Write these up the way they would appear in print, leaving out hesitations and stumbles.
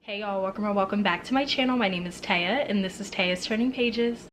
Hey y'all, welcome back to my channel. My name is Taya and this is Taya's Turning Pages.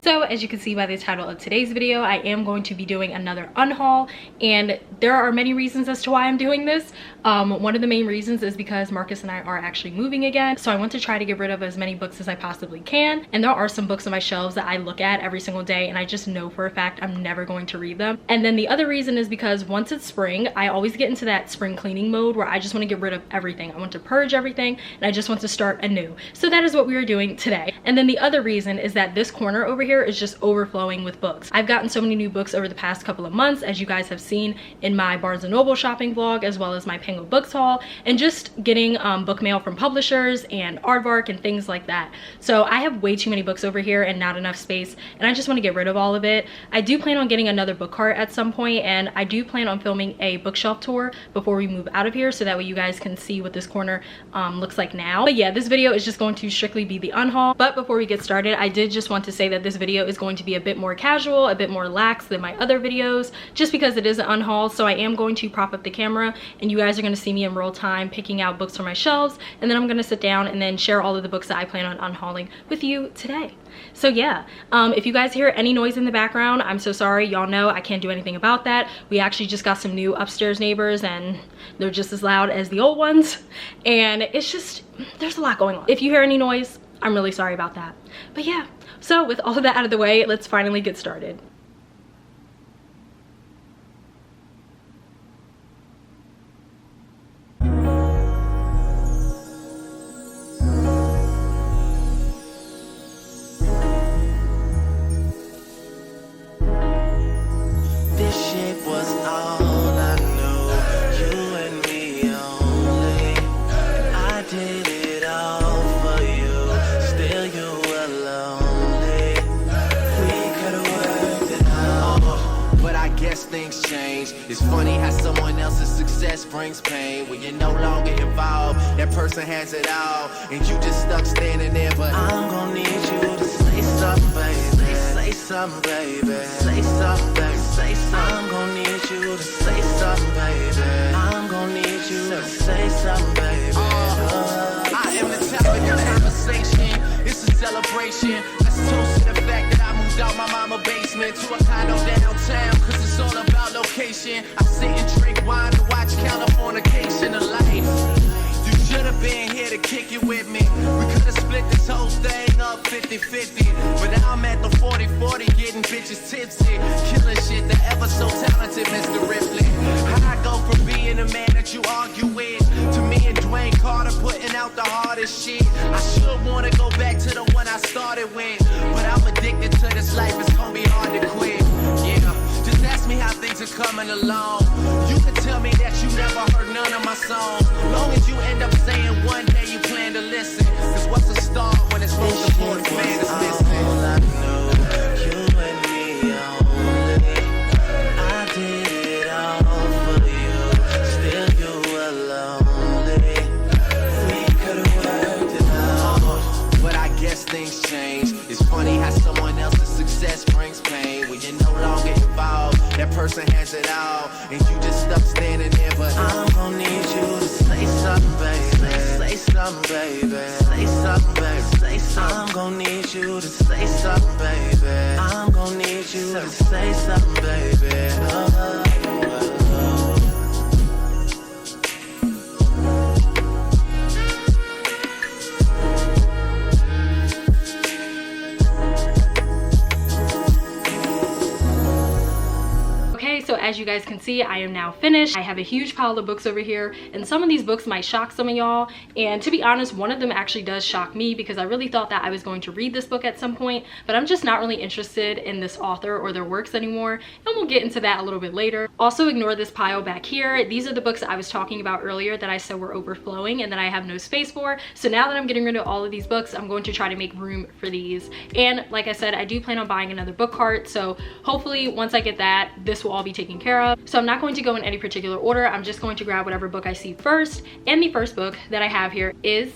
So as you can see by the title of today's video, I am going to be doing another unhaul, and there are many reasons as to why I'm doing this. One of the main reasons is because Marcus and I are actually moving again, so I want to try to get rid of as many books as I possibly can. And there are some books on my shelves that I look at every single day and I just know for a fact I'm never going to read them. And then the other reason is because once it's spring, I always get into that spring cleaning mode where I just want to get rid of everything. I want to purge everything and I just want to start anew. So that is what we are doing today. And then the other reason is that this corner over here is just overflowing with books. I've gotten so many new books over the past couple of months, as you guys have seen in my Barnes & Noble shopping vlog, as well as my Penguin Books haul, and just getting book mail from publishers and aardvark and things like that. So I have way too many books over here and not enough space, and I just want to get rid of all of it. I do plan on getting another book cart at some point, and I do plan on filming a bookshelf tour before we move out of here, so that way you guys can see what this corner looks like now. But yeah, this video is just going to strictly be the unhaul. But before we get started, I did just want to say that this video is going to be a bit more casual, a bit more lax than my other videos, just because it is an unhaul. So I am going to prop up the camera and you guys are going to see me in real time picking out books from my shelves, and then I'm going to sit down and then share all of the books that I plan on unhauling with you today. So yeah, if you guys hear any noise in the background, I'm so sorry. Y'all know I can't do anything about that. We actually just got some new upstairs neighbors and they're just as loud as the old ones, and it's just, there's a lot going on. If you hear any noise, I'm really sorry about that. But yeah, so with all of that out of the way, let's finally get started. Things change. It's funny how someone else's success brings pain. When you're no longer involved, that person has it all, and you just stuck standing there. But I'm gonna need you to say something, baby. Say something, baby. Say something, baby. Say something. I'm gonna need you to say something, baby. I'm gonna need you to say something, baby. I am the topic of conversation. It's a celebration. Let's toast to the fact that I moved out my mama basement to a condo downtown, cause it's all about location. I sit and drink wine and watch Californication of life. You should have been here to kick it with me. We could have split this whole thing up 50-50. But now I'm at the 40-40 getting bitches tipsy, killing shit, the ever so talented Mr. Ripley. How I go from being a man that you argue with to me and Dwayne Carter putting out the hardest shit. I should wanna go back to the one I started with, but I'm addicted to this life, it's gonna be hard to quit. Yeah, just ask me how things are coming along. You can tell me that you never heard none of my songs, long as you end up saying one day you plan to listen. Cause what's a star when it's most important fan is missing? All I know, you and me only. I did it all for you, still you were lonely. We could've worked it out, but I guess things change. It's funny how someone else's success brings pain. When you're no longer involved, that person has it all, and you just stuck standing there. But I'm gonna need you to say something, baby. Say something, baby. Say something, baby. Say something. I'm gonna need you to say something, baby. I'm gonna need you to say something, baby. So as you guys can see, I am now finished. I have a huge pile of books over here, and some of these books might shock some of y'all, and to be honest, one of them actually does shock me because I really thought that I was going to read this book at some point, but I'm just not really interested in this author or their works anymore, and we'll get into that a little bit later. Also, ignore this pile back here. These are the books I was talking about earlier that I said were overflowing and that I have no space for. So now that I'm getting rid of all of these books, I'm going to try to make room for these. And like I said, I do plan on buying another book cart, so hopefully once I get that, this will all be taken care of. So I'm not going to go in any particular order. I'm just going to grab whatever book I see first, and the first book that I have here is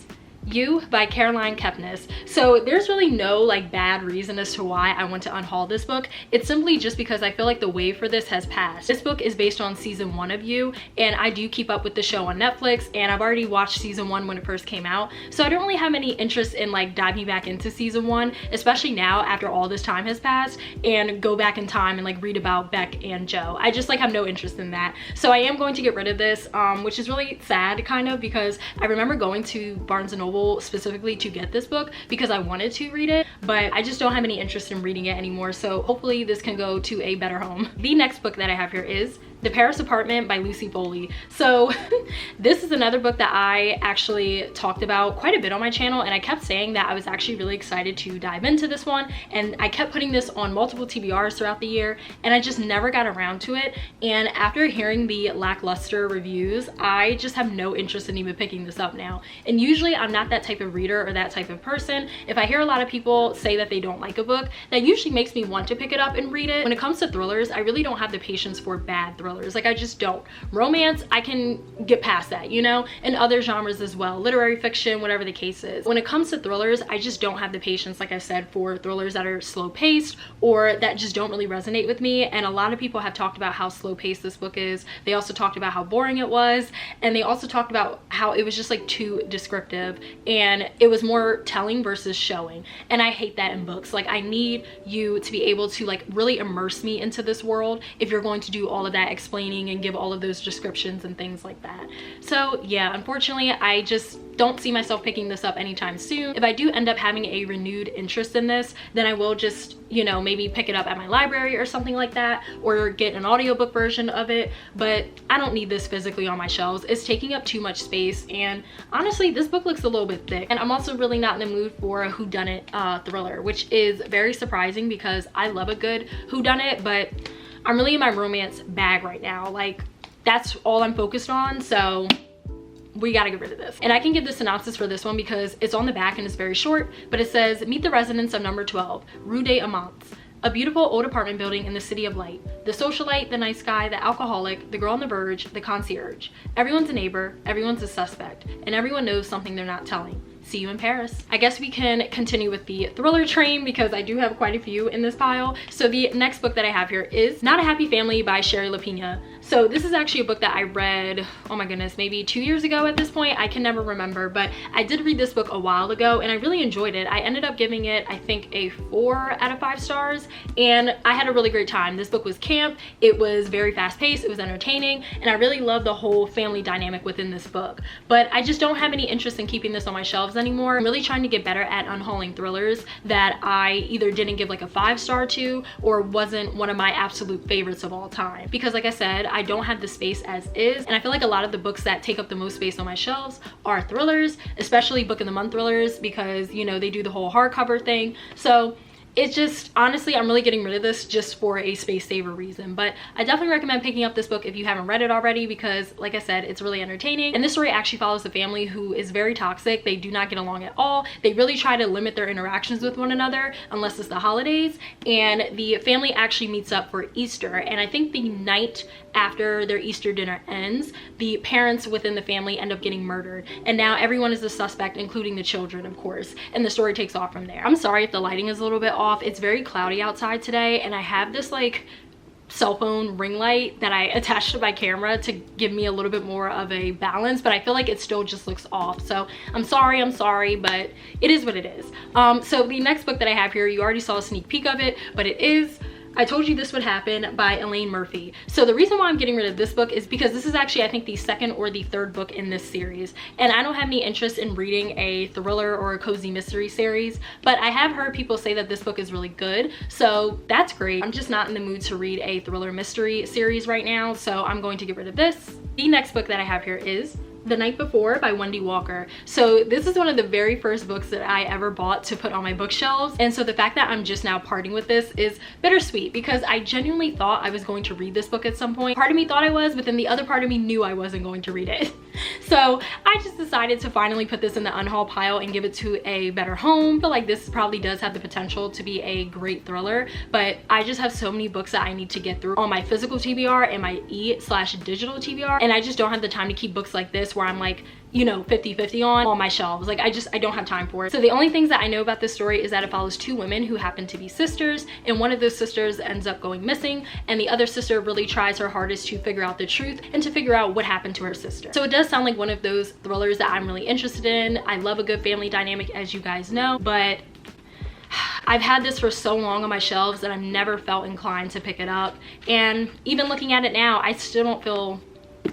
You by Caroline Kepnes. So there's really no like bad reason as to why I want to unhaul this book. It's simply just because I feel like the wave for this has passed. This book is based on season 1 of You, and I do keep up with the show on Netflix, and I've already watched season 1 when it first came out, so I don't really have any interest in like diving back into season 1, especially now after all this time has passed, and go back in time and like read about Beck and Joe. I just like have no interest in that. So I am going to get rid of this, which is really sad kind of, because I remember going to Barnes & Noble specifically to get this book because I wanted to read it, but I just don't have any interest in reading it anymore, so hopefully this can go to a better home. The next book that I have here is The Paris Apartment by Lucy Foley. So this is another book that I actually talked about quite a bit on my channel, and I kept saying that I was actually really excited to dive into this one, and I kept putting this on multiple TBRs throughout the year, and I just never got around to it. And after hearing the lackluster reviews, I just have no interest in even picking this up now. And usually I'm not that type of reader or that type of person. If I hear a lot of people say that they don't like a book, that usually makes me want to pick it up and read it. When it comes to thrillers, I really don't have the patience for bad thrillers. Like, I just don't. Romance, I can get past that, you know, and other genres as well, literary fiction, whatever the case is. When it comes to thrillers, I just don't have the patience, like I said, for thrillers that are slow paced or that just don't really resonate with me. And a lot of people have talked about how slow paced this book is. They also talked about how boring it was, and they also talked about how it was just like too descriptive, and it was more telling versus showing. And I hate that in books. Like, I need you to be able to like really immerse me into this world if you're going to do all of that explaining and give all of those descriptions and things like that. So yeah, unfortunately, I just don't see myself picking this up anytime soon. If I do end up having a renewed interest in this, then I will just, you know, maybe pick it up at my library or something like that, or get an audiobook version of it. But I don't need this physically on my shelves. It's taking up too much space, and honestly, this book looks a little bit thick. And I'm also really not in the mood for a whodunit thriller, which is very surprising because I love a good whodunit, but I'm really in my romance bag right now. Like, that's all I'm focused on, so we gotta get rid of this. And I can give the synopsis for this one because it's on the back and it's very short, but it says, meet the residents of number 12, Rue des Amants. A beautiful old apartment building in the city of light. The socialite, the nice guy, the alcoholic, the girl on the verge, the concierge. Everyone's a neighbor, everyone's a suspect, and everyone knows something they're not telling. See you in Paris. I guess we can continue with the thriller train because I do have quite a few in this pile. So the next book that I have here is Not a Happy Family by Sherry LaPina. So this is actually a book that I read, oh my goodness, maybe 2 years ago at this point. I can never remember, but I did read this book a while ago and I really enjoyed it. I ended up giving it, I think, a 4 out of 5 stars, and I had a really great time. This book was camp, it was very fast paced, it was entertaining, and I really loved the whole family dynamic within this book. But I just don't have any interest in keeping this on my shelves anymore. I'm really trying to get better at unhauling thrillers that I either didn't give like a 5-star to or wasn't one of my absolute favorites of all time. Because like I said, I don't have the space as is, and I feel like a lot of the books that take up the most space on my shelves are thrillers, especially book of the month thrillers, because, you know, they do the whole hardcover thing. So it's just, honestly, I'm really getting rid of this just for a space saver reason. But I definitely recommend picking up this book if you haven't read it already, because like I said, it's really entertaining. And this story actually follows a family who is very toxic. They do not get along at all. They really try to limit their interactions with one another unless it's the holidays. And the family actually meets up for Easter, and I think the night after their Easter dinner ends, the parents within the family end up getting murdered, and now everyone is a suspect, including the children, of course, and the story takes off from there. I'm sorry if the lighting is a little bit off. It's very cloudy outside today, and I have this like cell phone ring light that I attached to my camera to give me a little bit more of a balance, but I feel like it still just looks off. So I'm sorry, but it is what it is. So the next book that I have here, you already saw a sneak peek of it, but it is I Told You This Would Happen by Elaine Murphy. So the reason why I'm getting rid of this book is because this is actually, I think, the 2nd or the 3rd book in this series, and I don't have any interest in reading a thriller or a cozy mystery series, but I have heard people say that this book is really good, so that's great. I'm just not in the mood to read a thriller mystery series right now, so I'm going to get rid of this. The next book that I have here is The Night Before by Wendy Walker. So this is one of the very first books that I ever bought to put on my bookshelves, and so the fact that I'm just now parting with this is bittersweet because I genuinely thought I was going to read this book at some point. Part of me thought I was, but then the other part of me knew I wasn't going to read it. So I just decided to finally put this in the unhaul pile and give it to a better home. I feel like this probably does have the potential to be a great thriller, but I just have so many books that I need to get through on my physical TBR and my e/digital TBR, and I just don't have the time to keep books like this where I'm like you know, 50-50 on my shelves. Like I don't have time for it. So the only things that I know about this story is that it follows two women who happen to be sisters, and one of those sisters ends up going missing, and the other sister really tries her hardest to figure out the truth and to figure out what happened to her sister. So it does sound like one of those thrillers that I'm really interested in. I love a good family dynamic, as you guys know, but I've had this for so long on my shelves that I've never felt inclined to pick it up. And even looking at it now, I still don't feel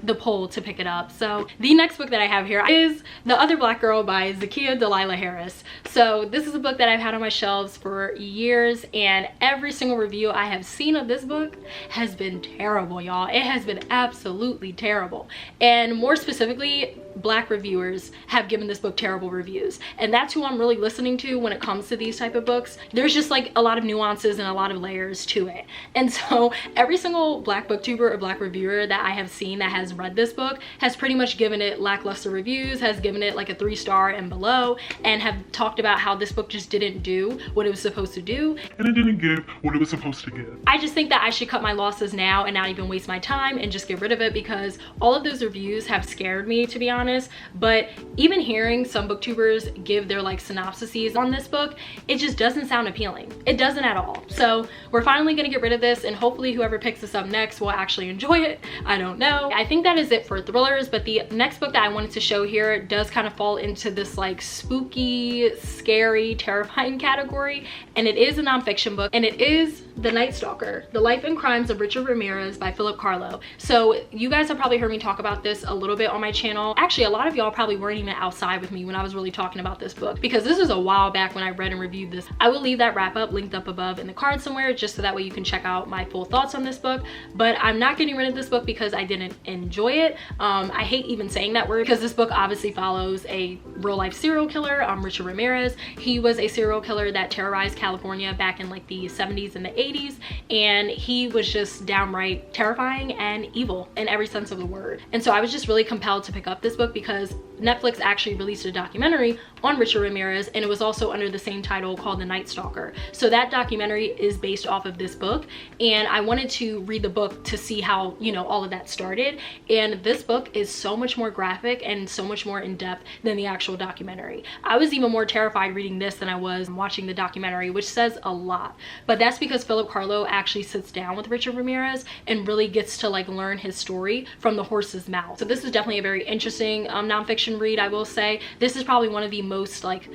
the pull to pick it up. So the next book that I have here is The Other Black Girl by Zakiya Dalila Harris. So this is a book that I've had on my shelves for years, and every single review I have seen of this book has been terrible, y'all. It has been absolutely terrible. And more specifically, Black reviewers have given this book terrible reviews, and that's who I'm really listening to when it comes to these type of books. There's just like a lot of nuances and a lot of layers to it, and so every single Black booktuber or Black reviewer that I have seen that has read this book has pretty much given it lackluster reviews, has given it like a 3-star and below, and have talked about how this book just didn't do what it was supposed to do, and it didn't give what it was supposed to give. I just think that I should cut my losses now and not even waste my time and just get rid of it, because all of those reviews have scared me, to be honest. But even hearing some booktubers give their like synopsises on this book, it just doesn't sound appealing. It doesn't at all. So we're finally gonna get rid of this, and hopefully whoever picks this up next will actually enjoy it. I don't know. I think that is it for thrillers, but the next book that I wanted to show here does kind of fall into this like spooky, scary, terrifying category, and it is a nonfiction book, and it is The Night Stalker, The Life and Crimes of Richard Ramirez by Philip Carlo. So you guys have probably heard me talk about this a little bit on my channel. Actually, a lot of y'all probably weren't even outside with me when I was really talking about this book, because this was a while back when I read and reviewed this. I will leave that wrap up linked up above in the card somewhere, just so that way you can check out my full thoughts on this book. But I'm not getting rid of this book because I didn't enjoy it. I hate even saying that word, because this book obviously follows a real life serial killer, Richard Ramirez. He was a serial killer that terrorized California back in like the 70s and the 80s, and he was just downright terrifying and evil in every sense of the word. And so I was just really compelled to pick up this book because Netflix actually released a documentary on Richard Ramirez, and it was also under the same title called The Night Stalker. So that documentary is based off of this book, and I wanted to read the book to see how, you know, all of that started. And this book is so much more graphic and so much more in depth than the actual documentary. I was even more terrified reading this than I was watching the documentary, which says a lot. But that's because Philip Carlo actually sits down with Richard Ramirez and really gets to like learn his story from the horse's mouth. So this is definitely a very interesting nonfiction read, I will say. This is probably one of the most like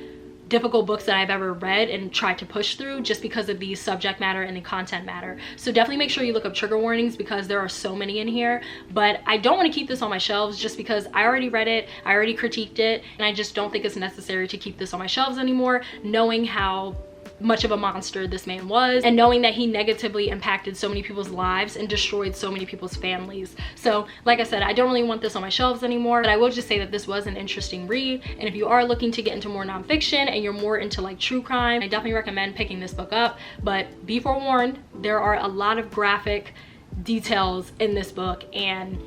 difficult books that I've ever read and tried to push through, just because of the subject matter and the content matter. So definitely make sure you look up trigger warnings, because there are so many in here. But I don't want to keep this on my shelves just because I already read it, I already critiqued it, and I just don't think it's necessary to keep this on my shelves anymore, knowing how much of a monster this man was, and knowing that he negatively impacted so many people's lives and destroyed so many people's families. So like I said, I don't really want this on my shelves anymore, but I will just say that this was an interesting read. And if you are looking to get into more nonfiction and you're more into like true crime, I definitely recommend picking this book up. But be forewarned, there are a lot of graphic details in this book, and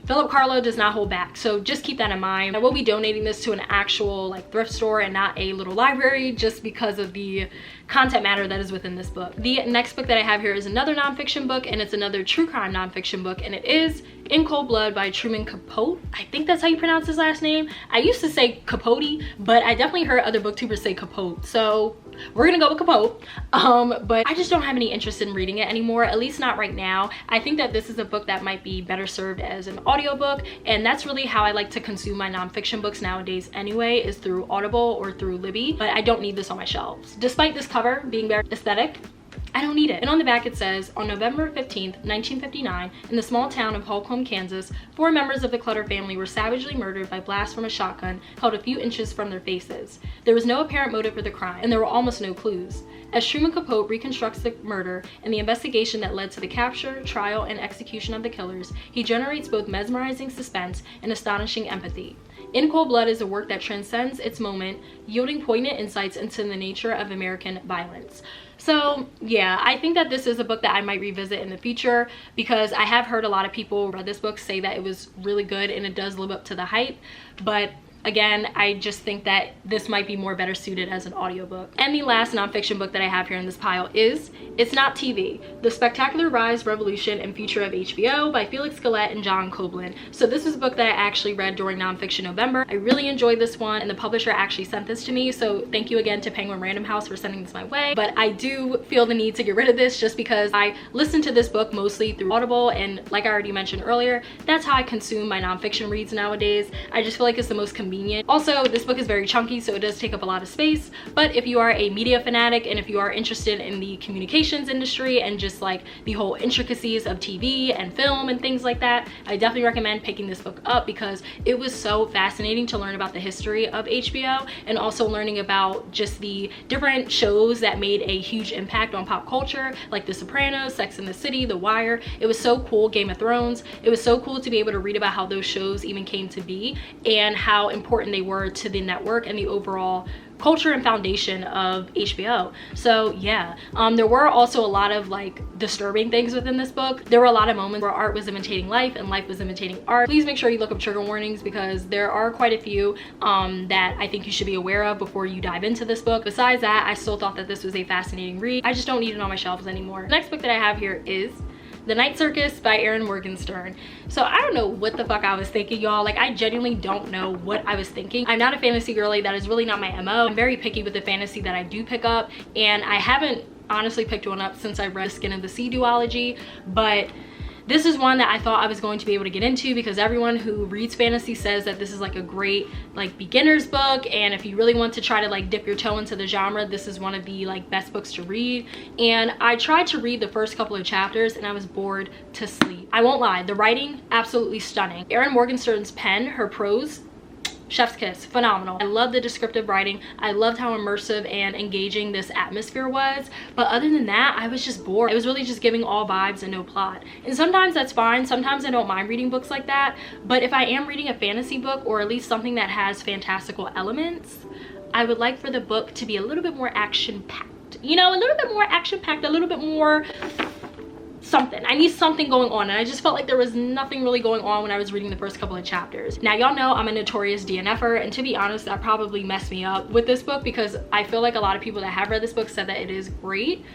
Philip Carlo does not hold back, so just keep that in mind. I will be donating this to an actual like thrift store and not a little library, just because of the content matter that is within this book. The next book that I have here is another nonfiction book, and it's another true crime nonfiction book, and it is In Cold Blood by Truman Capote. I think that's how you pronounce his last name. I used to say Capote, but I definitely heard other booktubers say Capote, so we're gonna go with Capote. But I just don't have any interest in reading it anymore, at least not right now. I think that this is a book that might be better served as an audiobook, and that's really how I like to consume my nonfiction books nowadays anyway, is through Audible or through Libby. But I don't need this on my shelves. Despite this cover being very aesthetic, I don't need it. And on the back it says, on November 15th, 1959, in the small town of Holcomb, Kansas, 4 members of the Clutter family were savagely murdered by blasts from a shotgun held a few inches from their faces. There was no apparent motive for the crime, and there were almost no clues. As Truman Capote reconstructs the murder and the investigation that led to the capture, trial, and execution of the killers, he generates both mesmerizing suspense and astonishing empathy. In Cold Blood is a work that transcends its moment, yielding poignant insights into the nature of American violence. So yeah, I think that this is a book that I might revisit in the future, because I have heard a lot of people read this book say that it was really good and it does live up to the hype, but again, I just think that this might be more better suited as an audiobook. And the last nonfiction book that I have here in this pile is It's Not TV: The Spectacular Rise, Revolution, and Future of HBO by Felix Gillette and John Coblin. So this is a book that I actually read during Nonfiction November. I really enjoyed this one, and the publisher actually sent this to me, so thank you again to Penguin Random House for sending this my way. But I do feel the need to get rid of this just because I listened to this book mostly through Audible, and like I already mentioned earlier, that's how I consume my nonfiction reads nowadays. I just feel like it's the most convenient. Also, this book is very chunky, so it does take up a lot of space, but if you are a media fanatic and if you are interested in the communications industry and just like the whole intricacies of TV and film and things like that, I definitely recommend picking this book up because it was so fascinating to learn about the history of HBO and also learning about just the different shows that made a huge impact on pop culture, like The Sopranos, Sex and the City, The Wire. It was so cool. Game of Thrones. It was so cool to be able to read about how those shows even came to be and how important they were to the network and the overall culture and foundation of HBO. So yeah, there were also a lot of like disturbing things within this book. There were a lot of moments where art was imitating life and life was imitating art. Please make sure you look up trigger warnings because there are quite a few that I think you should be aware of before you dive into this book. Besides that, I still thought that this was a fascinating read. I just don't need it on my shelves anymore. The next book that I have here is The Night Circus by Erin Morgenstern. So I don't know what the fuck I was thinking, y'all. Like, I genuinely don't know what I was thinking. I'm not a fantasy girly. That is really not my MO. I'm very picky with the fantasy that I do pick up, and I haven't honestly picked one up since I read Skin of the Sea duology, but this is one that I thought I was going to be able to get into because everyone who reads fantasy says that this is like a great like beginner's book, and if you really want to try to like dip your toe into the genre, this is one of the like best books to read. And I tried to read the first couple of chapters and I was bored to sleep. I won't lie, the writing absolutely stunning. Erin Morgenstern's pen, her prose, chef's kiss, phenomenal. I love the descriptive writing. I loved how immersive and engaging this atmosphere was, but other than that, I was just bored. It was really just giving all vibes and no plot, and sometimes that's fine. Sometimes I don't mind reading books like that, but if I am reading a fantasy book or at least something that has fantastical elements, I would like for the book to be a little bit more action-packed, you know, a little bit more action-packed, a little bit more something. I need something going on, and I just felt like there was nothing really going on when I was reading the first couple of chapters. Now, y'all know I'm a notorious DNFer, and to be honest, that probably messed me up with this book because I feel like a lot of people that have read this book said that it is great,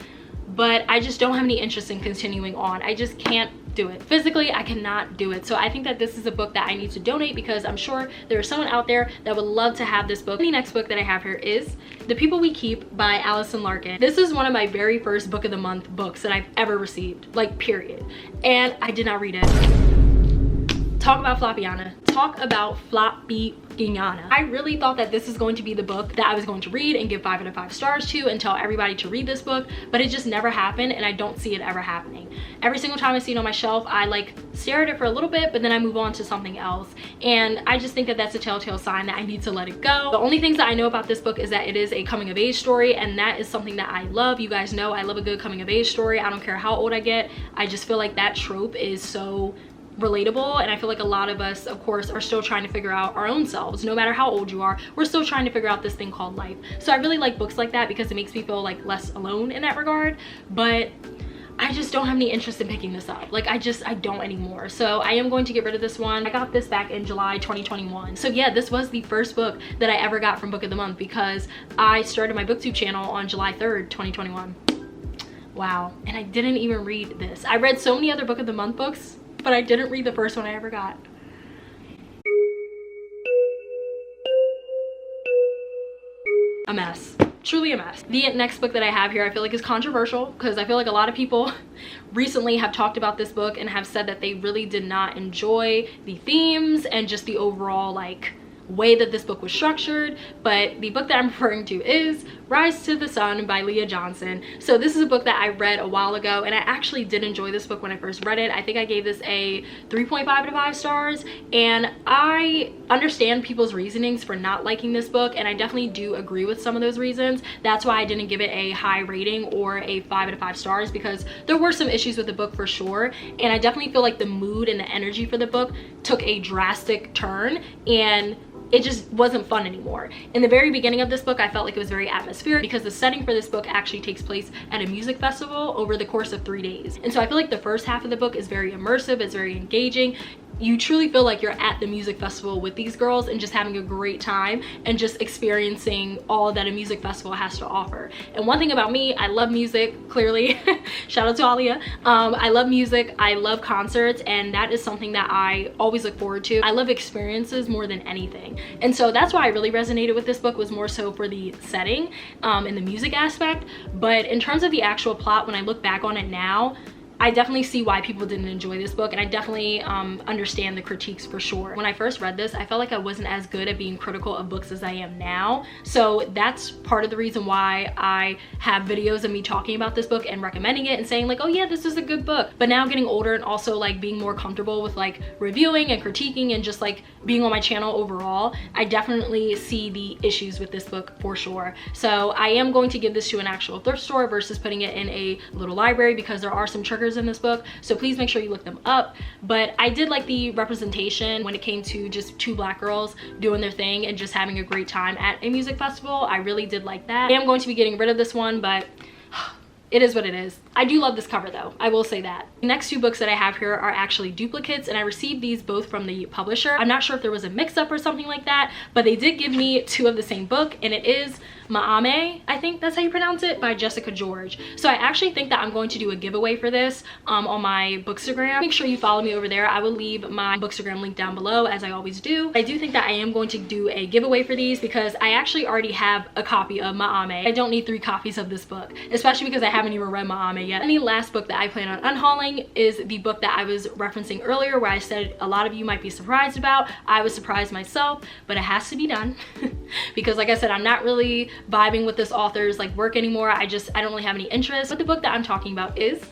but I just don't have any interest in continuing on. I just can't do it. Physically, I cannot do it. So I think that this is a book that I need to donate because I'm sure there is someone out there that would love to have this book. The next book that I have here is The People We Keep by Allison Larkin. This is one of my very first book of the month books that I've ever received, like period. And I did not read it. Talk about Floppiana. Talk about Floppy. I really thought that this is going to be the book that I was going to read and give 5 out of 5 stars to and tell everybody to read this book, but it just never happened, and I don't see it ever happening. Every single time I see it on my shelf, I like stare at it for a little bit, but then I move on to something else, and I just think that that's a telltale sign that I need to let it go. The only things that I know about this book is that it is a coming of age story, and that is something that I love. You guys know I love a good coming of age story. I don't care how old I get. I just feel like that trope is so relatable, and I feel like a lot of us, of course, are still trying to figure out our own selves. No matter how old you are, we're still trying to figure out this thing called life. So I really like books like that because it makes me feel like less alone in that regard, but I just don't have any interest in picking this up. Like I don't anymore. So I am going to get rid of this one. I got this back in July 2021. So yeah, this was the first book that I ever got from Book of the Month because I started my Booktube channel on July 3rd, 2021. Wow, and I didn't even read this. I read so many other Book of the Month books, but I didn't read the first one I ever got. A mess. Truly a mess. The next book that I have here I feel like is controversial because I feel like a lot of people recently have talked about this book and have said that they really did not enjoy the themes and just the overall like way that this book was structured, but the book that I'm referring to is Rise to the Sun by Leah Johnson. So this is a book that I read a while ago, and I actually did enjoy this book when I first read it. I think I gave this a 3.5 out of 5 stars, and I understand people's reasonings for not liking this book, and I definitely do agree with some of those reasons. That's why I didn't give it a high rating or a 5 out of 5 stars, because there were some issues with the book for sure, and I definitely feel like the mood and the energy for the book took a drastic turn, and it just wasn't fun anymore. In the very beginning of this book, I felt like it was very atmospheric because the setting for this book actually takes place at a music festival over the course of 3 days. And so I feel like the first half of the book is very immersive, it's very engaging. you truly feel like you're at the music festival with these girls and just having a great time and just experiencing all that a music festival has to offer. And one thing about me, I love music, clearly. Shout out to Alia. I love music, I love concerts, and that is something that I always look forward to. I love experiences more than anything. And so that's why I really resonated with this book, was more so for the setting and the music aspect. But in terms of the actual plot, when I look back on it now, I definitely see why people didn't enjoy this book, and I definitely understand the critiques for sure. When I first read this, I felt like I wasn't as good at being critical of books as I am now. So that's part of the reason why I have videos of me talking about this book and recommending it and saying like, oh yeah, this is a good book. But now getting older and also like being more comfortable with like reviewing and critiquing and just like being on my channel overall, I definitely see the issues with this book for sure. So I am going to give this to an actual thrift store versus putting it in a little library, because there are some triggers in this book, so please make sure you look them up. But I did like the representation when it came to just two black girls doing their thing and just having a great time at a music festival. I really did like that. I am going to be getting rid of this one, but it is what it is. I do love this cover though, I will say that. The next two books that I have here are actually duplicates, and I received these both from the publisher. I'm not sure if there was a mix-up or something like that, but they did give me two of the same book, and it is Maame, I think that's how you pronounce it, by Jessica George. So I actually think that I'm going to do a giveaway for this on my Bookstagram. Make sure you follow me over there. I will leave my Bookstagram link down below, as I always do. I do think that I am going to do a giveaway for these because I actually already have a copy of Maame. I don't need 3 copies of this book, especially because I haven't even read Maame yet. And the last book that I plan on unhauling is the book that I was referencing earlier, where I said a lot of you might be surprised about. I was surprised myself, but it has to be done because like I said, I'm not really vibing with this author's like work anymore. I don't really have any interest. But the book that I'm talking about is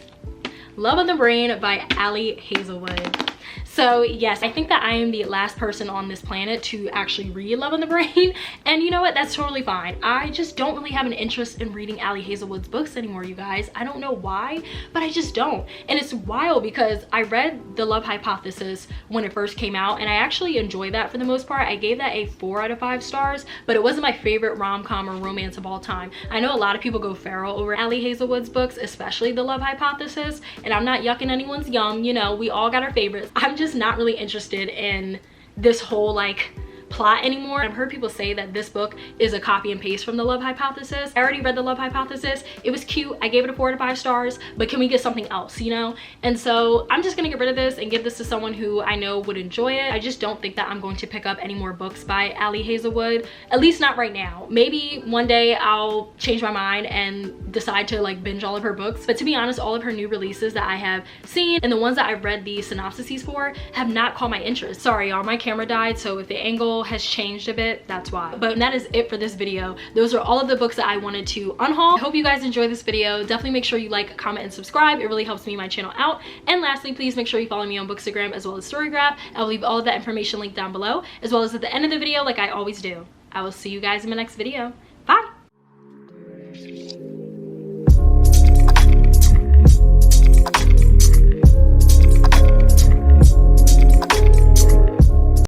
Love on the Brain by Ali Hazelwood. So yes, I think that I am the last person on this planet to actually read Love on the Brain, and you know what, that's totally fine. I just don't really have an interest in reading Ali Hazelwood's books anymore, you guys. I don't know why, but I just don't. And it's wild because I read The Love Hypothesis when it first came out, and I actually enjoyed that for the most part. I gave that a 4 out of 5 stars, but it wasn't my favorite rom-com or romance of all time. I know a lot of people go feral over Ali Hazelwood's books, especially The Love Hypothesis, and I'm not yucking anyone's yum, you know, we all got our favorites. I'm just not really interested in this whole like plot anymore. I've heard people say that this book is a copy and paste from The Love Hypothesis. I already read The Love Hypothesis. It was cute. I gave it a 4 out of 5 stars, but can we get something else, you know? And so I'm just gonna get rid of this and give this to someone who I know would enjoy it. I just don't think that I'm going to pick up any more books by Ali Hazelwood, at least not right now. Maybe one day I'll change my mind and decide to like binge all of her books, but to be honest, all of her new releases that I have seen and the ones that I've read the synopsises for have not caught my interest. Sorry y'all, my camera died, so if the angle has changed a bit, that's why. But that is it for this video. Those are all of the books that I wanted to unhaul. I hope you guys enjoyed this video. Definitely make sure you like, comment, and subscribe. It really helps me and my channel out. And lastly, please make sure you follow me on Bookstagram as well as Storygraph. I'll leave all of that information linked down below, as well as at the end of the video like I always do. I will see you guys in my next video.